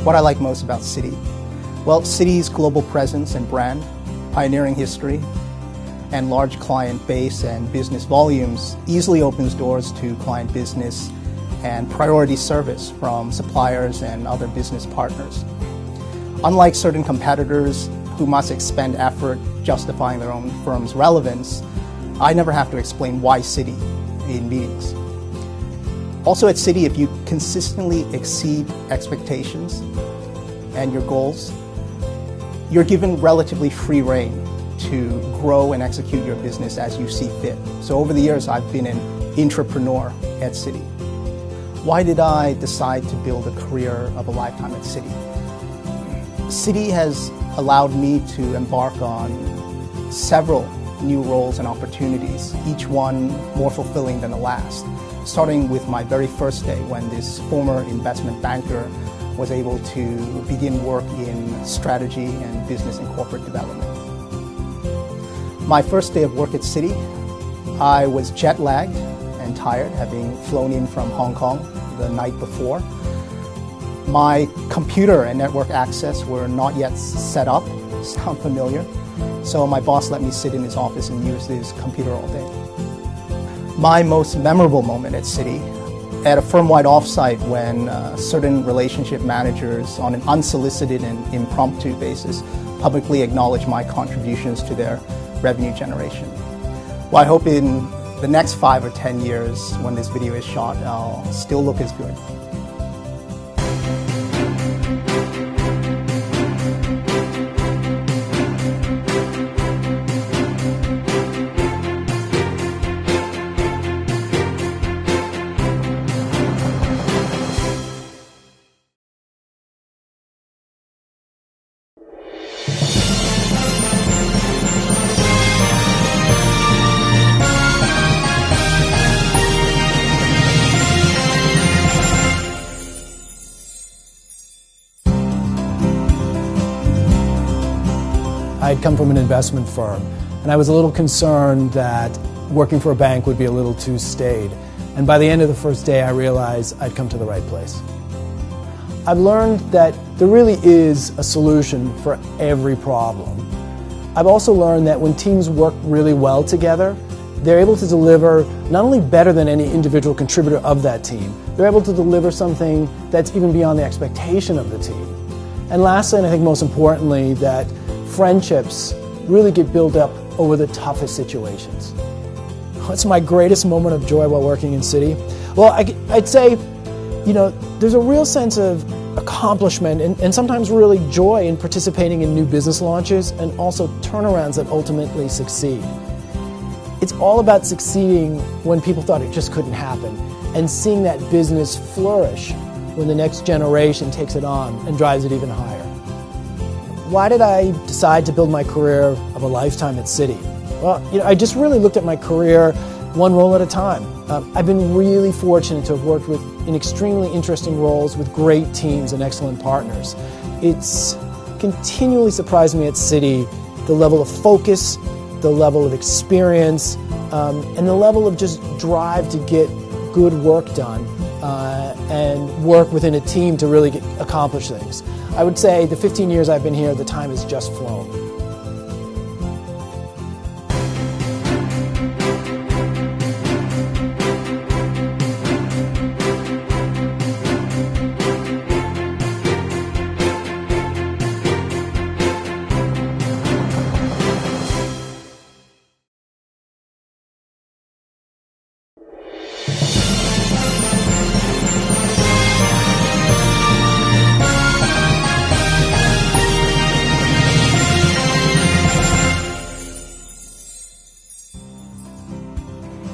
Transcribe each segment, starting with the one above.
What I like most about Citi? Well, Citi's global presence and brand, pioneering history, and large client base and business volumes easily opens doors to client business and priority service from suppliers and other business partners. Unlike certain competitors who must expend effort justifying their own firm's relevance, I never have to explain why Citi in meetings. Also at Citi, if you consistently exceed expectations and your goals, you're given relatively free rein to grow and execute your business as you see fit. So over the years, I've been an entrepreneur at Citi. Why did I decide to build a career of a lifetime at Citi? Citi has allowed me to embark on several new roles and opportunities, each one more fulfilling than the last, starting with my very first day when this former investment banker was able to begin work in strategy and business and corporate development. My first day of work at Citi, I was jet lagged and tired, having flown in from Hong Kong the night before. My computer and network access were not yet set up. Sound familiar? So my boss let me sit in his office and use his computer all day. My most memorable moment at Citi, at a firm-wide offsite when certain relationship managers on an unsolicited and impromptu basis publicly acknowledged my contributions to their revenue generation. Well, I hope in the next 5 or 10 years when this video is shot, I'll still look as good. I'd come from an investment firm, and I was a little concerned that working for a bank would be a little too staid. And by the end of the first day, I realized I'd come to the right place. I've learned that there really is a solution for every problem. I've also learned that when teams work really well together, they're able to deliver not only better than any individual contributor of that team, they're able to deliver something that's even beyond the expectation of the team. And lastly, and I think most importantly, that friendships really get built up over the toughest situations. What's my greatest moment of joy while working in Citi? Well, I'd say, there's a real sense of accomplishment and sometimes really joy in participating in new business launches and also turnarounds that ultimately succeed. It's all about succeeding when people thought it just couldn't happen and seeing that business flourish when the next generation takes it on and drives it even higher. Why did I decide to build my career of a lifetime at Citi? Well, I just really looked at my career one role at a time. I've been really fortunate to have worked in extremely interesting roles with great teams and excellent partners. It's continually surprised me at Citi the level of focus, the level of experience, and the level of just drive to get good work done and work within a team to really accomplish things. I would say the 15 years I've been here, the time has just flown.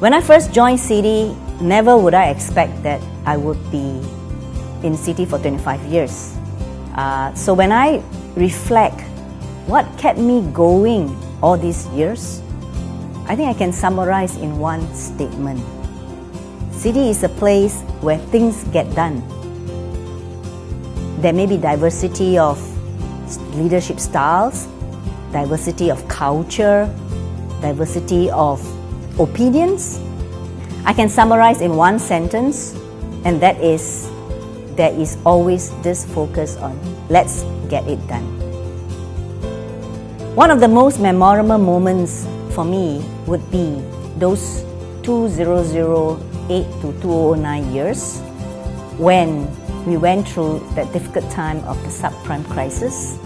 When I first joined Citi, never would I expect that I would be in Citi for 25 years. So when I reflect what kept me going all these years, I think I can summarize in one statement. Citi is a place where things get done. There may be diversity of leadership styles, diversity of culture, diversity of opinions. I can summarize in one sentence, and that is there is always this focus on let's get it done. One of the most memorable moments for me would be those 2008 to 2009 years when we went through that difficult time of the subprime crisis.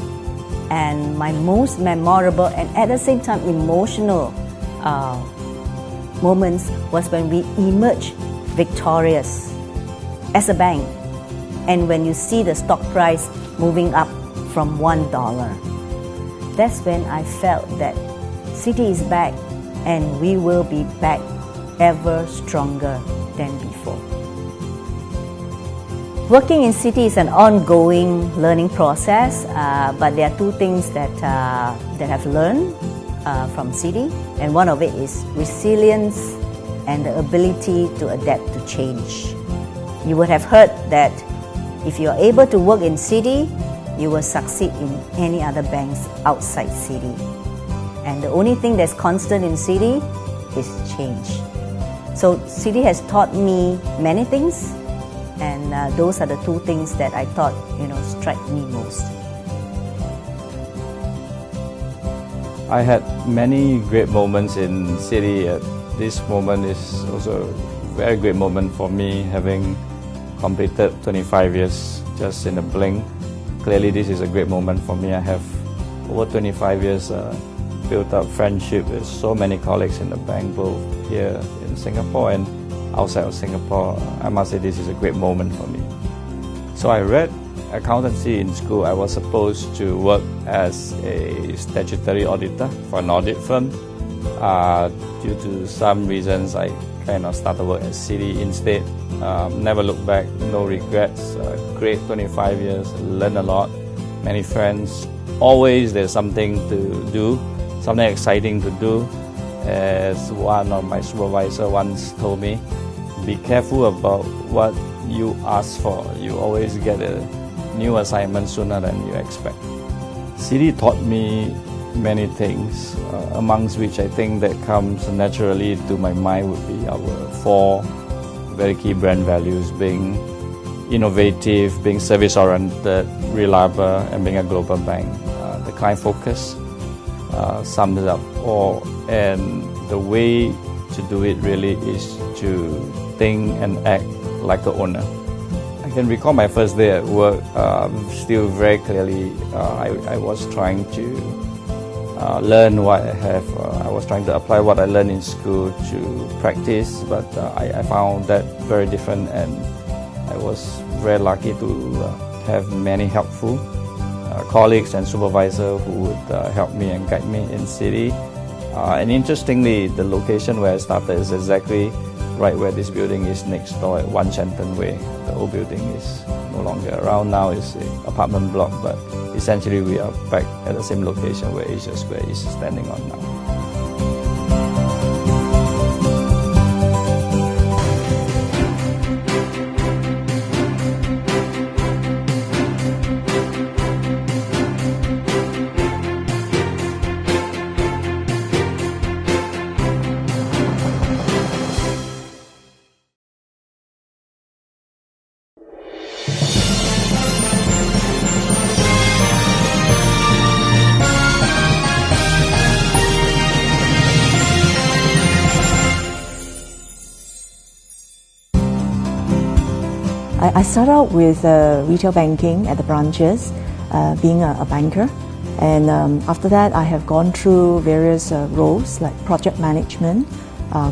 And my most memorable and at the same time emotional moments was when we emerged victorious as a bank, and when you see the stock price moving up from $1. That's when I felt that Citi is back and we will be back ever stronger than before. Working in Citi is an ongoing learning process, but there are two things that I've learned from Citi, and one of it is resilience and the ability to adapt to change. You would have heard that if you are able to work in Citi, you will succeed in any other banks outside Citi. And the only thing that's constant in Citi is change. So Citi has taught me many things, and those are the two things that I thought, strike me most. I had many great moments in Citi. This moment is also a very great moment for me, having completed 25 years just in a blink. Clearly this is a great moment for me. I have over 25 years built up friendship with so many colleagues in the bank, both here in Singapore and outside of Singapore. I must say this is a great moment for me. So I read accountancy in school. I was supposed to work as a statutory auditor for an audit firm. Due to some reasons, I kind of started work at Citi instead. Never looked back, no regrets. Great 25 years, learned a lot, many friends. Always there's something to do, something exciting to do. As one of my supervisors once told me, be careful about what you ask for. You always get a new assignment sooner than you expect. Citi taught me many things, amongst which I think that comes naturally to my mind would be our 4 very key brand values: being innovative, being service-oriented, reliable, and being a global bank. The client focus sums it up all, and the way to do it really is to think and act like an owner. I can recall my first day at work still very clearly. I was trying to learn what I have. I was trying to apply what I learned in school to practice, but I found that very different, and I was very lucky to have many helpful colleagues and supervisors who would help me and guide me in Citi. And interestingly, the location where I started is exactly right where this building is next door at 1 Shenton Way. The old building is no longer around now, it's an apartment block, but essentially we are back at the same location where Asia Square is standing on now. I started out with retail banking at the branches, being a banker, and after that I have gone through various roles like project management,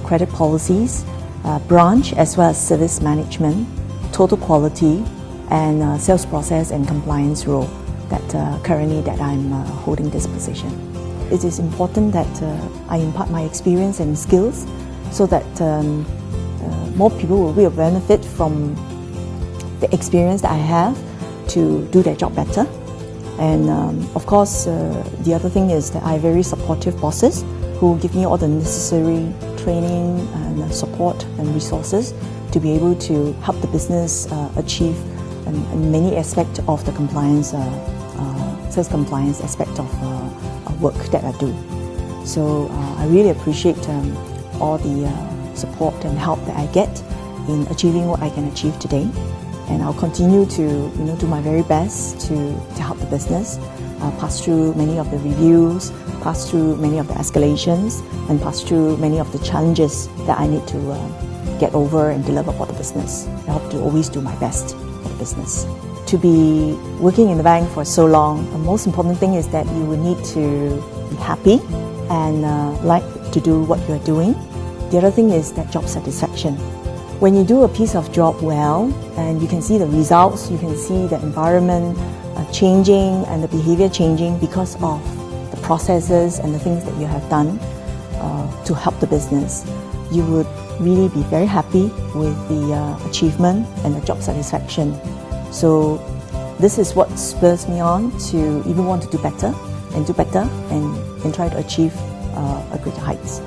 credit policies, branch as well as service management, total quality, and sales process and compliance role that currently that I'm holding this position. It is important that I impart my experience and skills so that more people will benefit from the experience that I have to do their job better. And of course, the other thing is that I have very supportive bosses who give me all the necessary training and support and resources to be able to help the business achieve many aspects of the compliance, sales compliance aspect of work that I do. So I really appreciate all the support and help that I get in achieving what I can achieve today. and I'll continue to do my very best to help the business, pass through many of the reviews, pass through many of the escalations, and pass through many of the challenges that I need to get over and deliver for the business. I hope to always do my best for the business. To be working in the bank for so long, the most important thing is that you will need to be happy and like to do what you're doing. The other thing is that job satisfaction. When you do a piece of job well and you can see the results, you can see the environment changing and the behavior changing because of the processes and the things that you have done to help the business, you would really be very happy with the achievement and the job satisfaction. So this is what spurs me on to even want to do better and try to achieve greater heights.